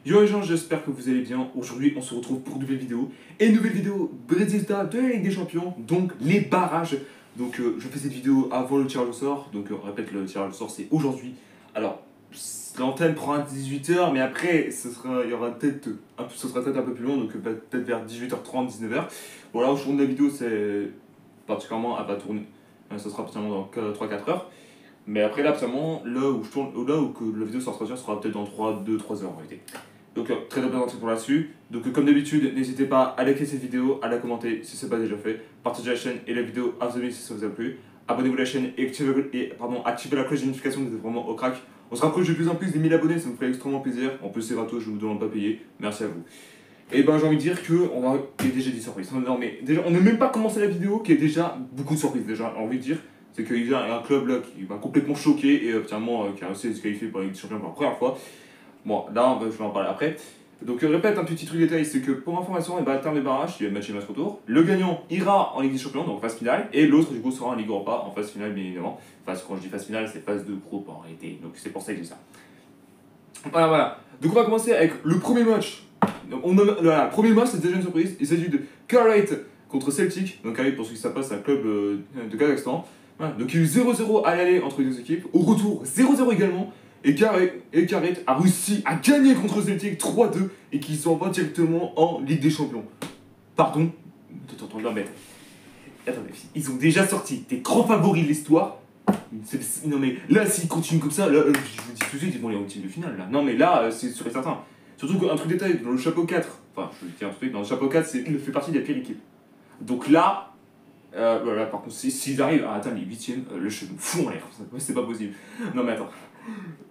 Yo les gens, j'espère que vous allez bien. Aujourd'hui, on se retrouve pour une nouvelle vidéo. Et une nouvelle vidéo résultat de la Ligue des Champions, donc les barrages. Donc je fais cette vidéo avant le tirage au sort. Donc on répète, le tirage au sort c'est aujourd'hui. Alors, l'antenne prend à 18h, mais après, il y aura peut-être ce sera peut-être un peu plus long, donc peut-être vers 18h30, 19h. Bon là, au jour de la vidéo, c'est particulièrement, elle va tourner. Ça sera particulièrement dans 3-4 heures. Mais après là, absolument, là où je tourne, là où que la vidéo sera peut-être dans 2-3 heures en réalité. Donc très représenté pour là-dessus. Donc comme d'habitude, n'hésitez pas à liker cette vidéo, à la commenter si ce n'est pas déjà fait. Partagez la chaîne et la vidéo à vos amis si ça vous a plu. Abonnez-vous à la chaîne et activez la cloche de notification, vous êtes vraiment au crack. On se rapproche de plus en plus des 1000 abonnés, ça me ferait extrêmement plaisir. En plus c'est gratos, je ne vous demande pas payer. Merci à vous. Et ben j'ai envie de dire que on a déjà des surprises. Non mais déjà on n'a même pas commencé la vidéo qui est déjà beaucoup de surprises déjà. J'ai envie de dire c'est qu'il y a un club là qui m'a complètement choqué et finalement qui a réussi à se qualifier pour la Ligue des Champions pour la première fois. Bon là je vais en parler après. Donc répète un petit truc détail, c'est que pour information, à terme des barrages, il y a match et match retour. Le gagnant ira en Ligue des Champions, donc en phase finale, et l'autre du coup sera en Ligue Europa, en phase finale bien évidemment. Enfin quand je dis phase finale, c'est phase de groupe en réalité, donc c'est pour ça que je dis ça. Voilà. Donc on va commencer avec le premier match. Le premier match, c'est déjà une surprise. Il s'agit de Carrate contre Celtic. Donc Carrate, pour ceux qui savent pas, c'est un club de Kazakhstan. Voilà. Donc il y a eu 0-0 à l'aller entre les deux équipes. Au retour, 0-0 également. Et Carrate a réussi à gagner contre Celtic 3-2 et qui s'en va directement en Ligue des Champions. Pardon. Non mais attendez, ils ont déjà sorti des grands favoris de l'histoire. Non mais là, s'ils continuent comme ça, là, je vous dis tout de suite, ils vont aller au team de finale là. Non mais là, c'est sûr et certain. Surtout qu'un truc détail, dans le chapeau 4, enfin, je vous dis un truc, dans le chapeau 4, il fait partie des pires équipes. Donc là, voilà, par contre, s'ils arrivent à atteindre les 8ème, je me fous en l'air. C'est pas possible. Non mais attends.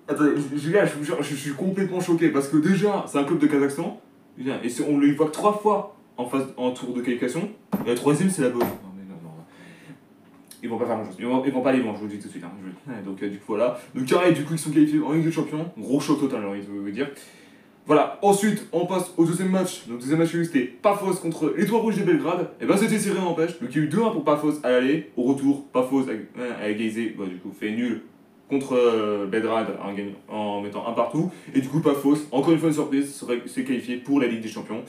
Attendez, je vous jure, je suis complètement choqué parce que déjà, c'est un club de Kazakhstan, et on le voit que 3 fois en tour de qualification, et la troisième, c'est la bonne. Ils vont pas faire grand chose, ils vont pas aller loin, je vous le dis tout de suite. Donc du coup voilà. Donc carré, du coup ils sont qualifiés en Ligue des Champions. Gros choc total, j'ai envie de vous dire. Voilà, ensuite on passe au deuxième match. Donc deuxième match c'était Pafos contre l'Étoile Rouge de Belgrade. Et ben c'était serré n'empêche. Donc il y a eu 2-1 pour Pafos à l'aller. Au retour, Pafos a égalisé, du coup fait nul contre Belgrade en mettant un partout. Et du coup Pafos, encore une fois une surprise, s'est qualifié pour la Ligue des Champions.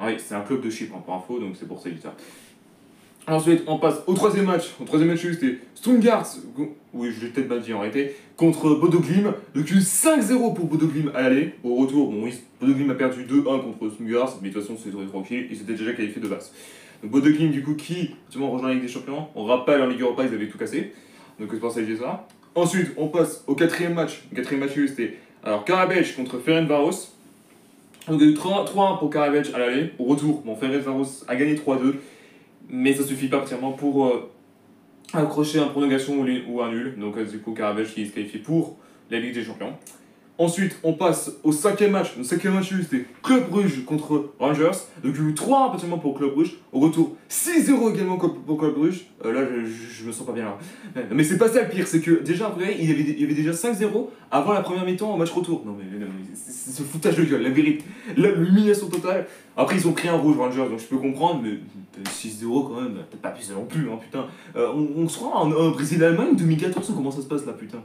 Oui, c'est un club de Chypre pour info, donc c'est pour ça que je dis ça. Ensuite, on passe au troisième match. Au troisième match, c'était Stuttgart, oui, je l'ai peut-être mal dit en réalité, contre Bodo Glimt. Donc, il y a eu 5-0 pour Bodo Glimt à l'aller. Au retour, bon, oui, Bodo Glimt a perdu 2-1 contre Stuttgart, mais de toute façon, c'était tranquille, ils s'étaient déjà qualifiés de base. Donc, Bodo Glimt, du coup, qui, effectivement, rejoint la Ligue des Champions. On rappelle, en Ligue Europa, ils avaient tout cassé. Donc, c'est pour ça que je dis ça. Ensuite, on passe au quatrième match. Le quatrième match, c'était alors Karabech contre Ferencváros. Donc, il y a eu 3-1 pour Karabech à l'aller. Au retour, bon, Ferencváros a gagné 3-2. Mais ça suffit pas particulièrement pour accrocher un prolongation ou un nul. Donc du coup, Karabech qui se qualifie pour la Ligue des Champions. Ensuite, on passe au cinquième match. Le cinquième match, c'était Club Brugge contre Rangers. Donc, il y a eu 3-1 partiellement pour Club Brugge. Au retour, 6-0 également pour Club Brugge. Là, je me sens pas bien là. Mais c'est pas ça le pire, c'est que déjà, après, il y avait déjà 5-0 avant la première mi-temps en match retour. Non, mais c'est ce foutage de gueule, la vérité. L'humiliation totale. Après, ils ont pris un rouge Rangers, donc je peux comprendre, mais 6-0 quand même, peut-être pas plus non plus, hein, putain. On se croit en Brésil-Allemagne 2014 ou comment ça se passe là, putain.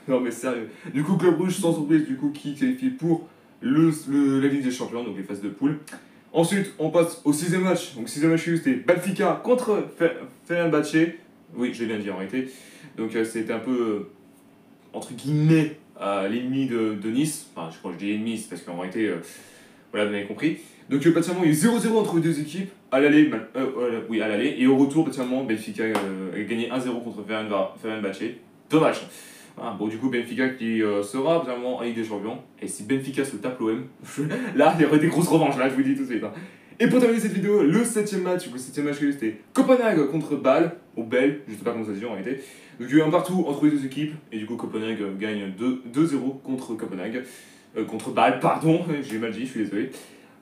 Non, mais sérieux. Du coup, Club Brugge, sans surprise, du coup, qui qualifie pour la Ligue des Champions, donc les phases de poule. Ensuite, on passe au sixième match. Donc, sixième match, c'était Benfica contre Fenerbahçe. Oui, je l'ai bien dit en réalité. Donc, c'était un peu, entre guillemets, l'ennemi de Nice. Enfin, quand je dis ennemi, c'est parce qu'en réalité, voilà, vous avez compris. Donc, patiemment, il y a eu 0-0 entre les deux équipes. À l'aller, oui, à l'aller. Et au retour, patiemment, Benfica a gagné 1-0 contre Fenerbahçe. Dommage. Ah, bon, du coup, Benfica qui sera vraiment en Ligue des Champions. Et si Benfica se tape l'OM, là, il y aurait des grosses revanches, là, je vous dis tout de suite. Hein. Et pour terminer cette vidéo, le septième match, c'était Copenhague contre Bâle, ou Bâle, je sais pas comment ça se dit en réalité. Donc il y a eu un partout entre les deux équipes, et du coup Copenhague gagne 2-0 contre Copenhague. Contre Bâle, pardon, j'ai mal dit, je suis désolé.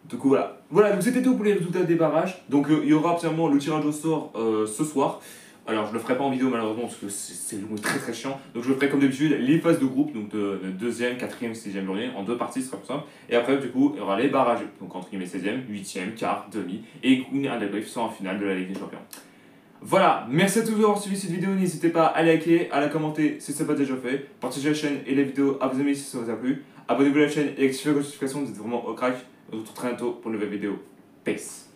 Du coup voilà. Voilà, donc c'était tout pour les résultats des barrages. Donc il y aura absolument le tirage au sort ce soir. Alors je le ferai pas en vidéo malheureusement parce que c'est long et très très chiant. Donc je le ferai comme d'habitude les phases de groupe, donc de deuxième, quatrième, sixième journée, en 2 parties, ce sera plus simple. Et après du coup il y aura les barrages, donc entre guillemets 16e, 8e, quart, demi, et un débrief sans en finale de la Ligue des Champions. Voilà, merci à tous d'avoir suivi cette vidéo, n'hésitez pas à liker, à la commenter si ce n'est pas déjà fait, partagez la chaîne et les vidéos à vos amis si ça vous a plu. Abonnez-vous à la chaîne et activez la notification, vous êtes vraiment au crack. On se retrouve très bientôt pour une nouvelle vidéo. Peace.